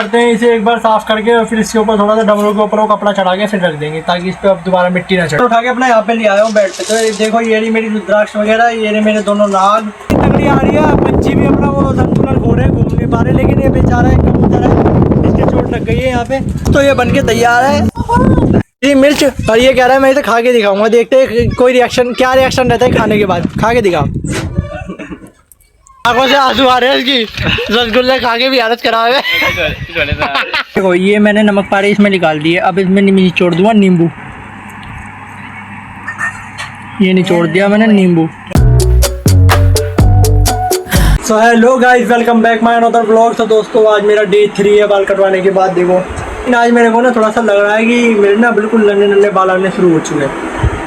करते हैं इसे एक बार साफ करके और फिर इसके ऊपर थोड़ा सा डमरू के ऊपर वो कपड़ा चढ़ा के फिर रख देंगे ताकि इस पे अब दोबारा मिट्टी ना चढ़े। उठा के अपना यहाँ पे ले आया हूँ बेड पे। तो देखो ये रही मेरी रुद्राक्ष वगैरह, ये रही मेरे दोनों नाग। तगड़ी आ रही है, पंछी भी अपना वो संतुलन खो रहे हैं, घूम नहीं पा रहे, लेकिन ये बेचारा एक कबूतर है, इसके चोट लग गई है यहाँ पे। तो ये बन के तैयार है ये मिर्च, और ये कह रहा है मैं इसे खा के दिखाऊंगा, देखते हैं कोई रिएक्शन, क्या रिएक्शन रहता है खाने के बाद। खा के दिखाओ। आंखों से आंसू आ रहे हैं इसकी, रसगुल्ले खा के भी हालत खराब है। देखो ये मैंने नमक पारे इसमें निकाल दिए, अब इसमें निचोड़ दूंगा नींबू। ये निचोड़ दिया मैंने नींबू। So hello guys, welcome back my another vlog. तो दोस्तों आज मेरा डे 3 है बाल कटवाने के बाद। देखो आज मेरे को ना थोड़ा सा लग रहा है कि मेरे ना बिल्कुल नन्हे नन्हे बाल आने शुरू हो चुके हैं।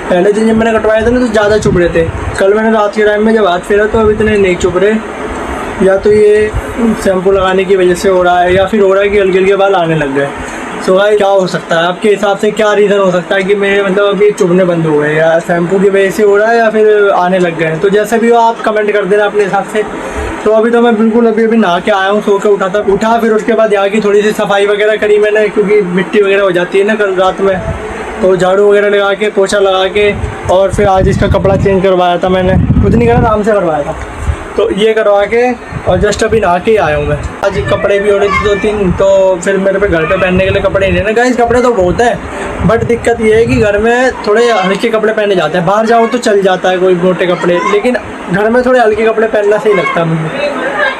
पहले दिन जब मैंने कटवाए थे ना तो ज़्यादा चुभ रहे थे। कल मैंने रात के टाइम में जब हाथ फेरा तो अब इतने नहीं चुभ रहे। या तो ये शैम्पू लगाने की वजह से हो रहा है या फिर हो रहा है कि हल्के हल्के बाल आने लग गए। सो भाई क्या हो सकता है आपके हिसाब से, क्या रीज़न हो सकता है कि मेरे मतलब अभी चुभने बंद हो गए, या शैम्पू की वजह से हो रहा है या फिर आने लग गए? तो जैसे भी हो आप कमेंट कर देना अपने हिसाब से। तो अभी तो मैं बिल्कुल अभी नहा के आया हूँ, सो के उठा फिर उसके बाद यहाँ की थोड़ी सी सफाई वगैरह करी मैंने, क्योंकि मिट्टी वगैरह हो जाती है ना कल रात में। तो झाड़ू वगैरह लगा के पोछा लगा के और फिर आज इसका कपड़ा चेंज करवाया था मैंने, कुछ नहीं करा, आराम से करवाया था। तो ये करवा के और जस्ट अभी नहा के आया हूँ मैं। आज कपड़े भी हो रहे थे 2-3, तो फिर मेरे पे घर पे पहनने के लिए कपड़े नहीं ना गाइस। कपड़े तो बहुत है बट दिक्कत ये है कि घर में थोड़े हल्के कपड़े पहने जाते हैं। बाहर जाओ तो चल जाता है कोई मोटे कपड़े, लेकिन घर में थोड़े हल्के कपड़े पहनना सही लगता है मुझे।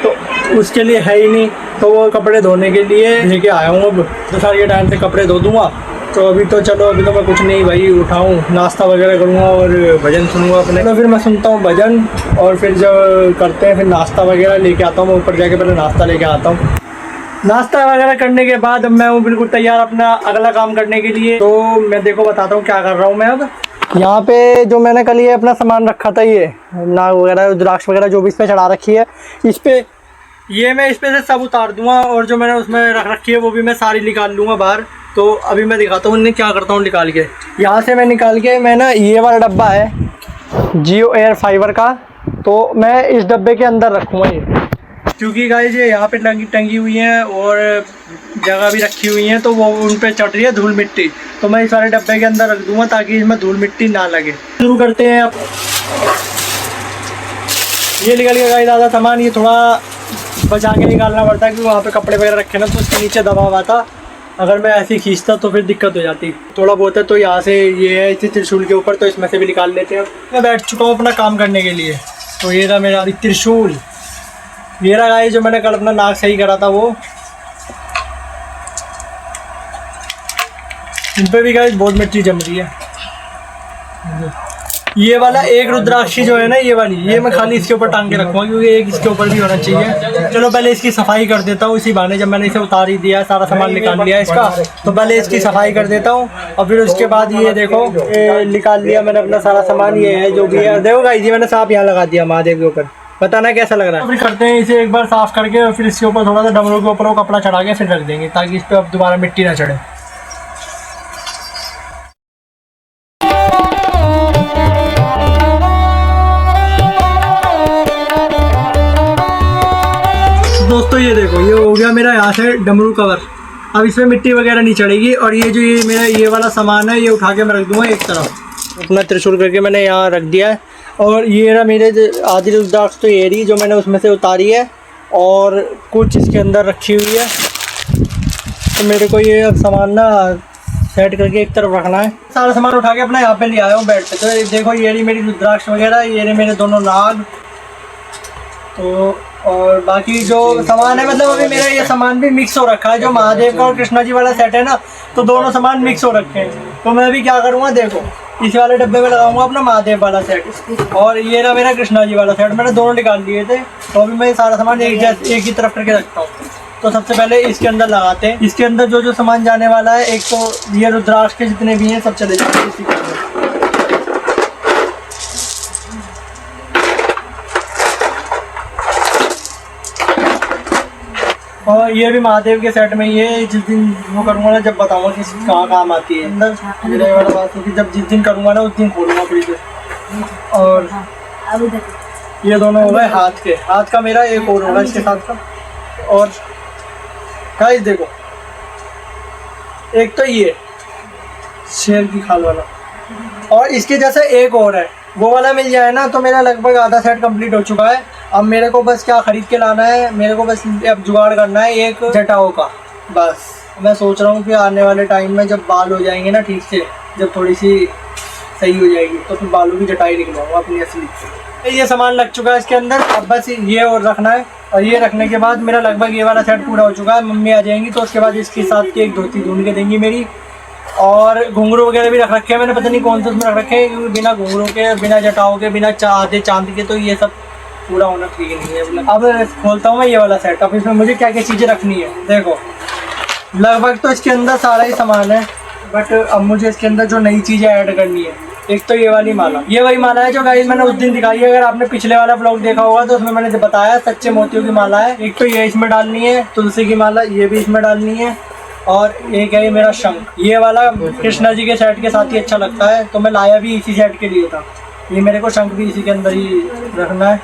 तो उसके लिए है ही नहीं, तो वो कपड़े धोने के लिए लेके आया हूँ। अब दोपहर के टाइम से कपड़े धो दूँगा। तो अभी तो चलो अभी तो मैं कुछ नहीं भाई, उठाऊँ नाश्ता वगैरह करूँगा और भजन सुनूँगा अपने। तो फिर मैं सुनता हूँ भजन और फिर जब करते हैं फिर नाश्ता वगैरह लेके आता हूँ। मैं ऊपर जाके पहले नाश्ता लेके आता हूँ। नाश्ता वगैरह करने के बाद अब मैं हूँ बिल्कुल तैयार अपना अगला काम करने के लिए। तो मैं देखो बताता हूँ क्या कर रहा हूँ मैं। अब यहाँ पे जो मैंने कल ये अपना सामान रखा था, ये नाग वगैरह रुद्राक्ष वगैरह जो भी इस पर चढ़ा रखी है, इस पर ये मैं इस पे से सब उतार दूंगा और जो मैंने उसमें रख रखी है वो भी मैं सारी निकाल लूँगा बाहर। तो अभी मैं दिखाता हूँ उन्हें क्या करता हूँ निकाल के। यहाँ से मैं निकाल के मैं ना ये वाला डब्बा है जियो एयर फाइबर का, तो मैं इस डब्बे के अंदर रखूँगा ये, क्योंकि गाइस ये यहाँ पे टंगी हुई हैं और जगह भी रखी हुई हैं, तो वो उन पे चढ़ रही है धूल मिट्टी। तो मैं इस वाले डब्बे के अंदर रख दूँगा ताकि इसमें धूल मिट्टी ना लगे। शुरू करते हैं अब। ये निकल गया गाइस ज़्यादा सामान, ये थोड़ा बचा के निकालना पड़ता है क्योंकि वहाँ पे कपड़े वगैरह रखे ना तो उसके नीचे दबा हुआ था। अगर मैं ऐसे ही खींचता तो फिर दिक्कत हो जाती। थोड़ा बहुत है तो यहाँ से ये है इसी त्रिशूल के ऊपर, तो इसमें से भी निकाल लेते हैं। मैं बैठ चुका हूँ अपना काम करने के लिए। तो ये रहा मेरा त्रिशूल, ये रहा गाइस जो मैंने कल अपना नाक सही करा था वो। इन पर भी गाइस बहुत मिट्टी जम रही है। ये वाला एक रुद्राक्षी जो है ना ये वाली, ये मैं खाली इसके ऊपर टांग के रखूँगा क्योंकि एक इसके ऊपर भी होना चाहिए। चलो पहले इसकी सफाई कर देता हूँ इसी बहाने, जब मैंने इसे उतार ही दिया सारा सामान निकाल लिया इसका, तो पहले इसकी सफाई कर देता हूँ और फिर उसके बाद ये देखो निकाल लिया मैंने अपना सारा सामान। ये है जो भी है, देखो गाइस ये मैंने साफ यहाँ लगा दिया महादेव के ऊपर। बताना कैसा लग रहा है। फिर करते हैं इसे एक बार साफ करके और फिर इसके ऊपर थोड़ा सा डमरू के ऊपर वो कपड़ा चढ़ा के फिर रख देंगे ताकि इस पर अब दोबारा मिट्टी ना चढ़े। दोस्तों ये देखो ये हो गया मेरा यहाँ से डमरू कवर। अब इसमें मिट्टी वगैरह नहीं चढ़ेगी। और ये जो ये मेरा ये वाला सामान है ये उठा के मैं रख दूँगा एक तरफ। अपना त्रिशूल करके मैंने यहाँ रख दिया है। और ये रहा मेरे आदि रुद्राक्ष, तो ये रही जो मैंने उसमें से उतारी है और कुछ इसके अंदर रखी हुई है। तो मेरे को ये अब सामान ना सेट करके एक तरफ रखना है। सारा सामान उठा के अपना यहाँ पे ले आया हूँ बेड पे। तो देखो ये रही मेरी रुद्राक्ष वगैरह, ये रही मेरे दोनों नाग। तो और बाकी जो सामान है मतलब अभी मेरा ये सामान भी मिक्स हो रखा है, जो महादेव का और कृष्णा जी वाला सेट है ना, तो दोनों सामान मिक्स हो रखे हैं। तो मैं अभी क्या करूँगा देखो, इस वाले डब्बे में लगाऊंगा अपना महादेव वाला सेट और ये ना मेरा कृष्णा जी वाला सेट, मैंने दोनों निकाल लिए थे। तो अभी मैं सारा सामान एक ही तरफ करके रखता हूँ। तो सबसे पहले इसके अंदर लगाते हैं। इसके अंदर जो जो सामान जाने वाला है, एक तो ये रुद्राक्ष के जितने भी हैं सब चले जाएंगे इसी के अंदर। और ये भी महादेव के सेट में ये जिस दिन वो करूँगा ना, जब बताऊँगा कि कहाँ काम आती है अंदर मेरे वाला बात, क्योंकि जब जिस दिन करूँगा ना उस दिन खोलूँगा फ्रिज। और ये दोनों हो गए हाथ के, हाथ का मेरा एक और होगा इसके साथ का। और गाइस देखो, एक तो ये शेर की खाल वाला, और इसके जैसे एक और है, वो वाला मिल जाए ना तो मेरा लगभग आधा सेट कंप्लीट हो चुका है। अब मेरे को बस क्या खरीद के लाना है, मेरे को बस अब जुगाड़ करना है एक जटाओं का। बस मैं सोच रहा हूँ कि आने वाले टाइम में जब बाल हो जाएंगे ना ठीक से, जब थोड़ी सी सही हो जाएगी तो फिर बालों की जटाई निकलवाऊंगा अपनी असली। ये सामान लग चुका है इसके अंदर, अब बस ये और रखना है, और ये रखने के बाद मेरा लगभग ये वाला सेट पूरा हो चुका है। मम्मी आ जाएंगी तो उसके बाद इसके साथ की एक धोती ढूंढ के देंगी मेरी, और घुंघरू वगैरह भी रख रखे हैं मैंने, पता नहीं कौन से उसमें रख रखे हैं, क्योंकि बिना घुंघरू के, बिना जटाओं के, बिना आधे चांद के तो ये सब पूरा होना ठीक नहीं है। अब खोलता हूँ मैं ये वाला सेट। अब इसमें मुझे क्या क्या चीज़ें रखनी है, देखो लगभग तो इसके अंदर सारा ही सामान है, बट अब मुझे इसके अंदर जो नई चीज़ें ऐड करनी है, एक तो ये वाली माला, ये वही माला है जो गाइस मैंने उस दिन दिखाई है। अगर आपने पिछले वाला व्लॉग देखा होगा तो उसमें मैंने बताया सच्चे मोतियों की माला है। एक तो ये इसमें डालनी है, तुलसी की माला ये भी इसमें डालनी है, और एक है ये मेरा शंख, ये वाला कृष्णा जी के सेट के साथ ही अच्छा लगता है, तो मैं लाया भी इसी सेट के लिए था। ये मेरे को शंख भी इसी के अंदर ही रखना है।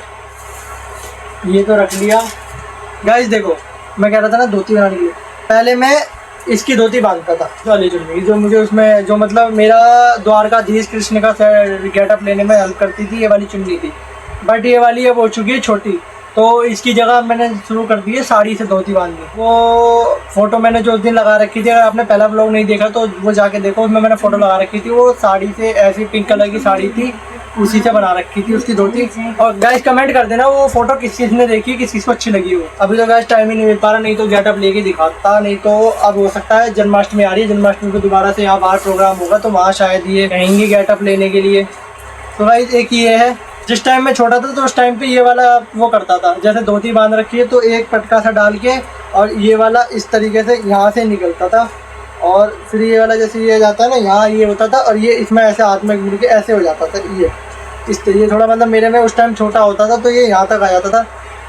ये तो रख लिया। गाइस देखो, मैं कह रहा था ना धोती बनाने के लिए, पहले मैं इसकी धोती बांधता था वाली चुन्नी, जो मुझे उसमें जो मतलब मेरा द्वारकाधीश कृष्ण का गेटअप लेने में हेल्प करती थी, ये वाली चुन्नी थी। बट ये वाली अब हो चुकी है छोटी, तो इसकी जगह मैंने शुरू कर दी है साड़ी से धोती बांधनी। वो फोटो मैंने जो उस दिन लगा रखी थी, अगर आपने पहला व्लॉग नहीं देखा तो वो जाके देखो, उसमें मैंने फोटो लगा रखी थी। वो साड़ी से ऐसी पिंक कलर की साड़ी थी, उसी से बना रखी थी उसकी धोती। और गाइस कमेंट कर देना वो फोटो किस चीज़ ने देखी, किस चीज़ को अच्छी लगी हो। अभी तो गाइस टाइम ही नहीं मिल पा रहा, नहीं तो गेटअप लेके दिखाता। नहीं तो अब हो सकता है जन्माष्टमी आ रही है, जन्माष्टमी को दोबारा से यहाँ बाहर प्रोग्राम होगा तो वहाँ शायद ये कहेंगे गेटअप लेने के लिए। तो गाइस एक ये है, जिस टाइम मैं छोटा था तो उस टाइम पे ये वाला वो करता था, जैसे धोती बांध रखी है तो एक पटका सा डाल के, और ये वाला इस तरीके से यहाँ से निकलता था, और फिर ये वाला जैसे ये जाता है ना यहाँ ये होता था, और ये इसमें ऐसे हाथ में मुड़ के ऐसे हो जाता था। ये इस तरीके थोड़ा मतलब मेरे में उस टाइम छोटा होता था तो ये यहाँ तक आ जाता था,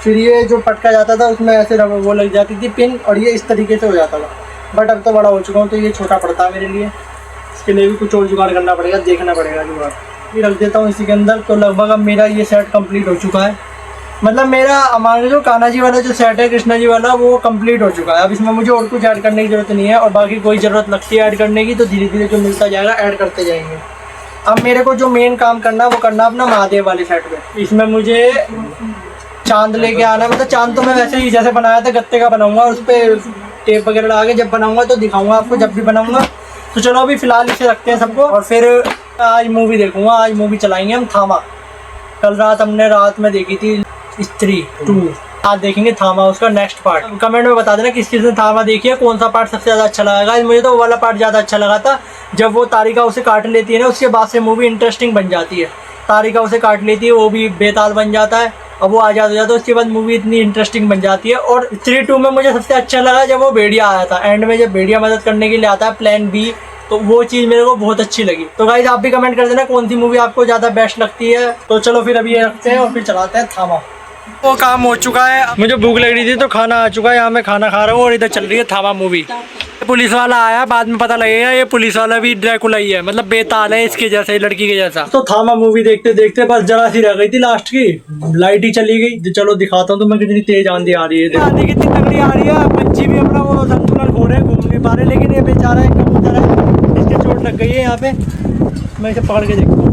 फिर ये जो पटका जाता था उसमें ऐसे वो लग जाती थी पिन, और ये इस तरीके से हो जाता था। बट अब तो बड़ा हो चुका हूँ तो ये छोटा पड़ता है मेरे लिए, इसके लिए भी कुछ और जुगाड़ करना पड़ेगा, देखना पड़ेगा जुगाड़। ये रख देता हूँ इसी के अंदर। तो लगभग अब मेरा ये सेट कंप्लीट हो चुका है, मतलब मेरा हमारे जो कान्हा जी वाला जो सेट है कृष्णा जी वाला वो कंप्लीट हो चुका है। अब इसमें मुझे और कुछ ऐड करने की ज़रूरत नहीं है, और बाकी कोई ज़रूरत लगती है ऐड करने की तो धीरे धीरे जो मिलता जाएगा ऐड करते जाएंगे। अब मेरे को जो मेन काम करना है वो करना अपना महादेव वाले सेट में। इसमें मुझे चांद लेके आना है, मतलब चांद तो मैं वैसे ही जैसे बनाया था गत्ते का बनाऊँगा, उस पर टेप वगैरह लगा के जब बनाऊँगा तो दिखाऊँगा आपको जब भी बनाऊँगा। तो चलो अभी फ़िलहाल इसे रखते हैं सबको, और फिर आज मूवी देखूंगा। आज मूवी चलाएंगे हम थामा। कल रात में देखी थी स्त्री 2, आज देखेंगे थामा उसका नेक्स्ट पार्ट। कमेंट में बता देना किस ने थामा देखी है, कौन सा पार्ट सबसे ज़्यादा अच्छा लगा। मुझे तो वो वाला पार्ट ज़्यादा अच्छा लगा था जब वो तारिका उसे काट लेती है ना, उसके बाद से मूवी इंटरेस्टिंग बन जाती है। तारिका उसे काट लेती है, वो भी बेताल बन जाता है, अब वो आज़ाद हो जाता है, उसके बाद मूवी इतनी इंटरेस्टिंग बन जाती है। और स्त्री 2 में मुझे सबसे अच्छा लगा जब वो भेड़िया आया था एंड में, जब भेड़िया मदद करने के लिए आता है प्लान बी, तो वो चीज़ मेरे को बहुत अच्छी लगी। तो गाइस आप भी कमेंट कर देना कौन सी मूवी आपको ज़्यादा बेस्ट लगती है। तो चलो फिर अभी ये रखते हैं और फिर चलाते हैं थामा। वो काम हो चुका है, मुझे भूख लग रही थी तो खाना आ चुका है, यहाँ मैं खाना खा रहा हूँ और इधर चल रही है थामा मूवी। पुलिस वाला आया, बाद में पता लगेगा ये पुलिस वाला भी ड्रैकुला ही है, मतलब बेताल है इसके जैसे, लड़की के जैसा। तो थामा मूवी देखते देखते बस जरा सी रह गई थी, लास्ट की लाइट ही चली गई। चलो दिखाता हूँ तुम्हें कितनी तेज आंधी आ रही है, आंधी कितनी तगड़ी आ रही है। पंछी भी अपना वो संतुलन खो रहे हैं, घूम नहीं पा रहे, लेकिन ये बेचारा एक कबूतर है, इसके चोट लग गई है यहाँ पे। मैं इसे पकड़ के देखता हूँ,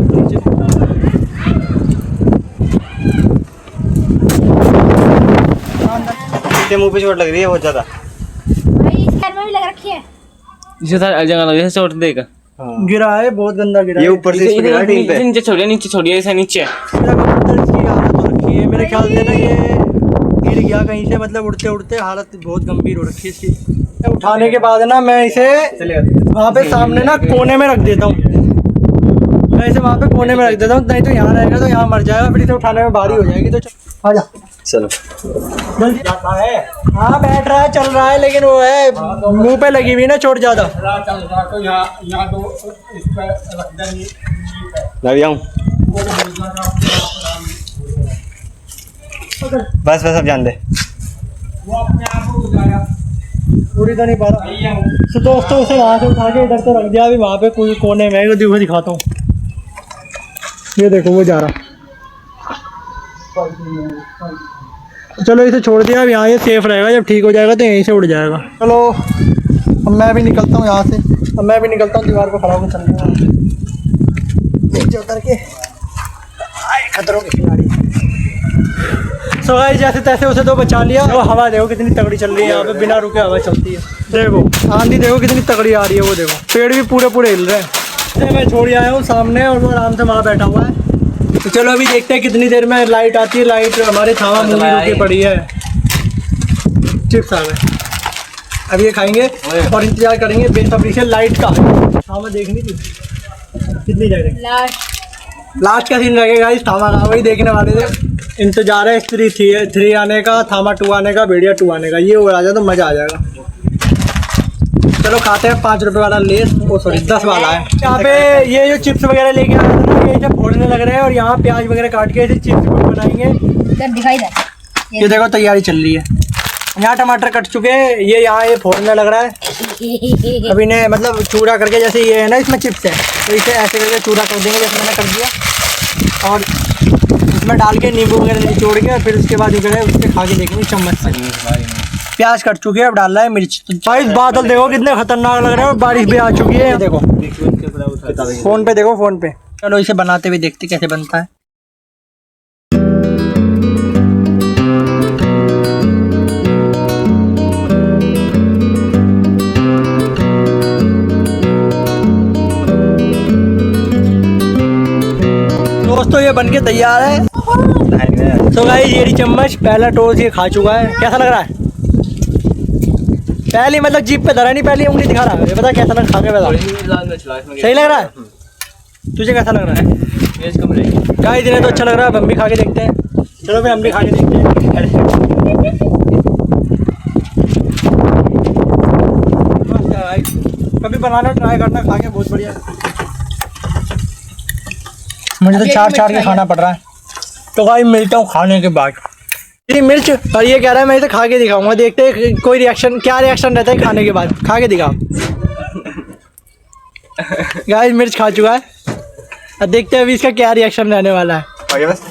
मुँह पे चोट लग रही है बहुत ज्यादा। में भी लग रखी है, इसे जगह लगे चोट देगा। गिरा है, बहुत गंदा गिरा है। ये ऊपर से गिरा टीम पे। नीचे छोड़िए इसे नीचे। मेरा कबूतर इसकी हालत हो रखी है, मेरे ख्याल से ना ये गिर गया कहीं से, मतलब उड़ते उड़ते हालत बहुत गंभीर हो रखी है इसकी। उठाने के बाद ना मैं इसे वहाँ पे सामने ना कोने में रख देता हूँ, मैं इसे वहाँ पे कोने में रख देता हूँ, नहीं तो यहाँ रहेगा तो यहाँ मर जाएगा, फिर इसे उठाने में भारी हो जाएगी। तो आजा चलो जल्दी जाता है। हाँ बैठ रहा है, चल रहा है, लेकिन वो है मुंह पे लगी हुई ना चोट ज्यादा। बस बस अब जान दे, पूरी तो नहीं पा रहा। तो दोस्तों उसे वहाँ से उठा के इधर तो रख दिया, अभी वहाँ पे कोई कोने में देखो, दिखाता हूँ। ये देखो वो जा रहा, चलो इसे छोड़ दिया, अब यहाँ ये सेफ रहेगा, जब ठीक हो जाएगा तो यहीं से उड़ जाएगा। चलो अब मैं भी निकलता हूँ यहाँ से, अब मैं भी निकलता हूँ, दीवार को खड़ा होकर चल रहा नीचे उतर के। आए खतरों के खिलाड़ी। सो गाइस जैसे तैसे उसे तो बचा लिया। वो हवा देखो कितनी तगड़ी चल रही है यहाँ पे, बिना रुके हवा चलती है। देखो आंधी देखो कितनी तगड़ी आ रही है, वो देखो पेड़ भी पूरे पूरे हिल रहे हैं। मैं छोड़ आया हूँ सामने और वो आराम से वहाँ बैठा हुआ है। तो चलो अभी देखते हैं कितनी देर में लाइट आती है। लाइट हमारे थावा मूवी रुकी पड़ी है। चिप्स आ गए, अब ये खाएंगे और इंतजार करेंगे बेसब्री से लाइट का। थावा देखनी थी कितनी देर लास्ट का सीन लगेगा इस थामा का, वही देखने वाले थे। इंतजार है स्त्री 3 आने का, थामा 2 आने का, भेड़िया 2 आने का। ये हो आ जाए तो मज़ा आ जाएगा। चलो खाते हैं 5 रुपए वाला लेस, वो सॉरी 10 वाला है। यहाँ पे ये जो चिप्स वगैरह लेके आए थे ना, ये सब फोड़ने लग रहे हैं और यहाँ प्याज वगैरह काट के ऐसे चिप्स बनाएंगे। दिखाई दे, ये देखो तैयारी चल रही है। यहाँ टमाटर कट चुके हैं, ये यहाँ ये फोड़ने लग रहा है। अभी ने मतलब चूड़ा करके, जैसे ये है ना इसमें चिप्स है, तो इसे ऐसे करके चूड़ा कर देंगे जैसे मैंने कर दिया। और इसमें डाल के नींबू वगैरह निचोड़ के, और फिर उसके बाद जो है उससे खा के देखेंगे चम्मच से। प्याज कट चुके हैं, अब डाल रहा है मिर्च। भाई बादल देखो कितने खतरनाक लग रहे हैं और बारिश भी आ चुकी है। देखो फोन पे देखो, फोन पे। चलो इसे बनाते हुए देखते कैसे बनता है। दोस्तों ये बनके तैयार है। तो गाइस ये चम्मच पहला टोस्ट ये खा चुका है। कैसा लग रहा है? पहली मतलब जीप पे धरा नहीं, पहली उंगली दिखा रहा है। ये बता कैसा लग, खा के बता। सही लग रहा है? तुझे कैसा लग रहा है? गाइस इन्हें तो अच्छा लग रहा है, हम भी खा के देखते हैं। चलो फिर हम भी खा के देखते हैं। कभी बनाना ट्राई करना, खा के बहुत बढ़िया। मुझे तो चार के खाना पड़ रहा है। तो गाइस मिलता हूँ खाने के बाद। ये मिर्च और ये कह रहा है मैं इसे खा के दिखाऊंगा, देखते हैं कोई रिएक्शन, क्या रिएक्शन रहता है खाने के बाद। खा के दिखाओ। गाइस मिर्च खा चुका है, अब देखते हैं अभी इसका क्या रिएक्शन रहने वाला है। बस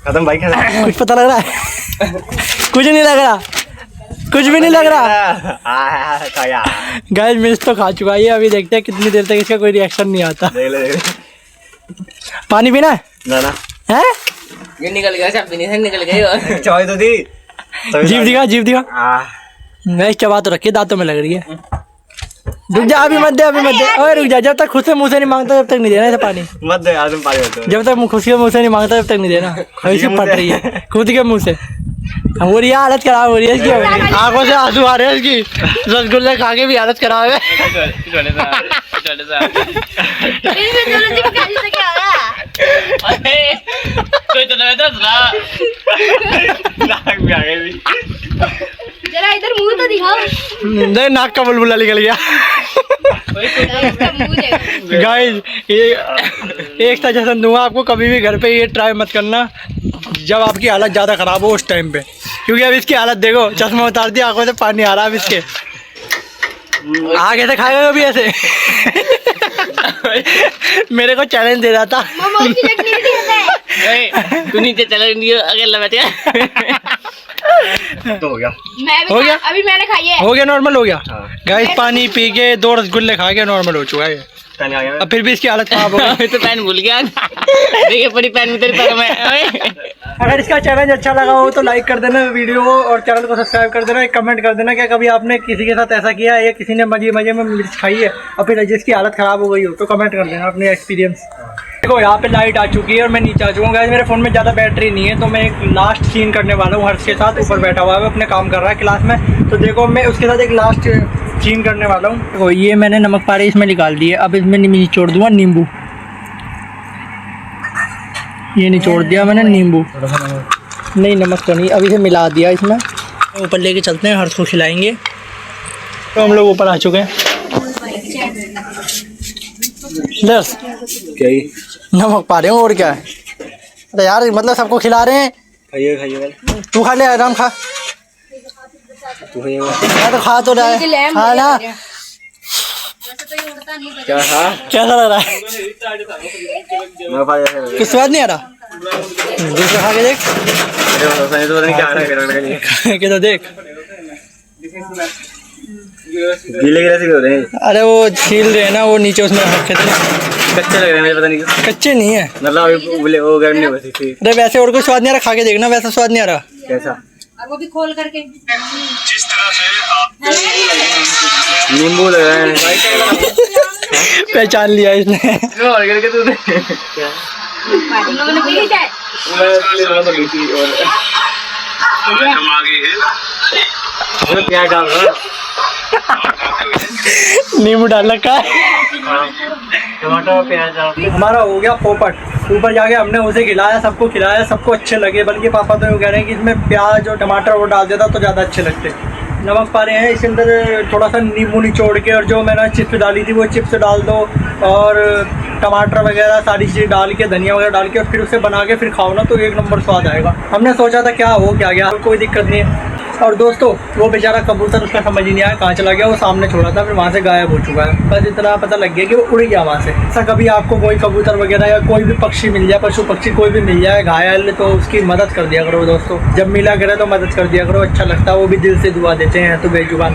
खत्म भाई, खत्म। कुछ पता लग रहा है? कुछ नहीं लग रहा, कुछ भी नहीं लग रहा। गाइस मिर्च तो खा चुका है, अभी देखते हैं कितनी देर तक इसका कोई रिएक्शन नहीं आता। देख ले। पानी पीना है? ना है? ये निकल गया, सब नहीं निकल गई। चाय तो दी। जीभ दिखा, जीभ दिखा। मैं चबा तो रखी, दांतों में लग रही है। रुक जा, अभी मत दे, अभी मत दे। ओए रुक जा, जब तक खुद से मुंह से नहीं मांगता तब तक नहीं देना इसे पानी। मत दे यार, तुम पानी मत दो। जब तक खुद के मुंह से नहीं मांगता तब तक नहीं देना। ऐसे फट रही है खुद के मुंह से। हो रही है, हालत खराब हो रही है इसकी, आंखों से आंसू आ रहे हैं इसकी। रसगुल्ले खा के भी हालत खराब है। जरा इधर मुंह तो दिखाओ। नाक का बुलबुला निकल गया। गाइस ये एक सजेशन दूंगा आपको, कभी भी घर पे ये ट्राई मत करना जब आपकी हालत ज़्यादा ख़राब हो उस टाइम पे, क्योंकि अब इसकी हालत देखो, चश्मा उतार दिया, आंखों से पानी आ रहा है अब इसके। आगे से खाएगा कभी ऐसे? मेरे को चैलेंज दे रहा था। तू नीचे चला, अकेला बैठ गया। तो हो गया, हो गया? अभी मैंने खाई है। हो गया, नॉर्मल हो गया। गाइस पानी पी के 2 रसगुल्ले खा के नॉर्मल हो चुका है। अब फिर भी इसकी हालत खराब हो गई। तो पैन भूल गया। देखिए बड़ी पैन में तेरे पैर में। अगर इसका चैलेंज अच्छा लगा हो तो लाइक कर देना वीडियो को और चैनल को सब्सक्राइब कर देना। कमेंट कर देना क्या कभी आपने किसी के साथ ऐसा किया है या किसी ने मजे में मिर्च खाई है और फिर जिसकी हालत ख़राब हो गई हो, तो कमेंट कर देना अपने एक्सपीरियंस। देखो यहाँ पे लाइट आ चुकी है और मैं नीचे आ चुका हूँ। गाइस मेरे फ़ोन में ज़्यादा बैटरी नहीं है, तो मैं एक लास्ट सीन करने वाला हूँ। हर्ष के साथ ऊपर बैठा हुआ है, अपने काम कर रहा है क्लास में। तो देखो मैं उसके साथ एक लास्ट सीन करने वाला हूँ। देखो ये मैंने नमक पारे इसमें निकाल दिए, अब इसमें निचोड़ दूंगा नींबू। ये निचोड़ दिया मैंने नींबू, नहीं नमक तो नहीं। अब इसे मिला दिया इसमें, ऊपर लेके चलते हैं, हर्ष को खिलाएंगे। तो हम लोग ऊपर आ चुके हैं। दस क्या ही नमक पा रहे हो और क्या है? अरे यार मतलब सबको खिला रहे हैं। खाइए खाइए, तू खा ले, आराम खा। तू खाइए। मैं तो खा तो रहा है, खा ना। क्या था? कैसा लग रहा है? मैं कुछ स्वाद नहीं आ रहा? दूसरा खा के देख। मैंने तो पता नहीं क्या रहा है कि तो देख। गीले गिले से हो रहे हैं। अरे वो छील रहे हैं ना, वो नीचे उसमें रखे थे। कच्चे लग रहे हैं मुझे, पता नहीं क्यों। कच्चे नहीं है, मतलब अभी उबले वो गर्म नहीं हो सकती। अरे वैसे और कोई स्वाद नहीं आ रहा, खा के देखना, वैसा स्वाद नहीं आ रहा। कैसा? और वो भी खोल करके नींबू लग रहा है। पहचान लिया इसने। और करके तू तुम लोगों ने पी ली चाय? क्या डाल रहा? नींबू डाल रखा है। टमाटर प्याज डाल। हमारा हो गया पोपट। ऊपर जाके हमने उसे खिलाया, सबको खिलाया, सबको अच्छे लगे। बल्कि पापा तो ये कह रहे हैं कि इसमें प्याज और टमाटर वो डाल देता तो ज़्यादा अच्छे लगते। नमक पा रहे हैं, इसके अंदर थोड़ा सा नींबू निचोड़ के, और जो मैंने चिप्स डाली थी वो चिप्स डाल दो, और टमाटर वगैरह सारी चीज़ डाल के, धनिया वगैरह डाल के, और फिर उसे बना के फिर खाओ ना तो एक नंबर स्वाद आएगा। हमने सोचा था क्या हो क्या गया, कोई दिक्कत नहीं है। और दोस्तों वो बेचारा कबूतर, उसका समझ ही नहीं आया कहाँ चला गया, वो सामने छोड़ा था, फिर वहाँ से गायब हो चुका है। बस इतना पता लग गया कि वो उड़ गया वहाँ से। ऐसा कभी आपको कोई कबूतर वगैरह या कोई भी पक्षी मिल जाए, पशु पक्षी कोई भी मिल जाए घायल, तो उसकी मदद कर दिया करो दोस्तों। जब मिला करे तो मदद कर दिया करो, अच्छा लगता है, वो भी दिल से दुआ देते हैं तो बेजुबान।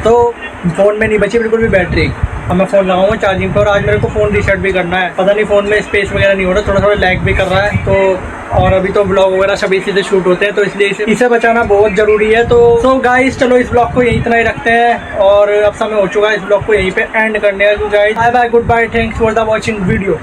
तो फ़ोन में नहीं बची बिल्कुल भी बैटरी। अब मैं फ़ोन लगाऊंगा चार्जिंग पर, और आज मेरे को फ़ोन रीसेट भी करना है। पता नहीं फ़ोन में स्पेस वगैरह नहीं हो रहा, थोड़ा थोड़ा लैग भी कर रहा है। तो और अभी तो ब्लॉग वगैरह सभी चीज़ें शूट होते हैं, तो इसलिए इसे बचाना बहुत ज़रूरी है। तो गाइस चलो इस ब्लॉग को यहीं इतना ही रखते हैं, और अब समय हो चुका है इस ब्लॉग को यहीं पे एंड करने का। Guys bye bye, goodbye, thanks for the watching video.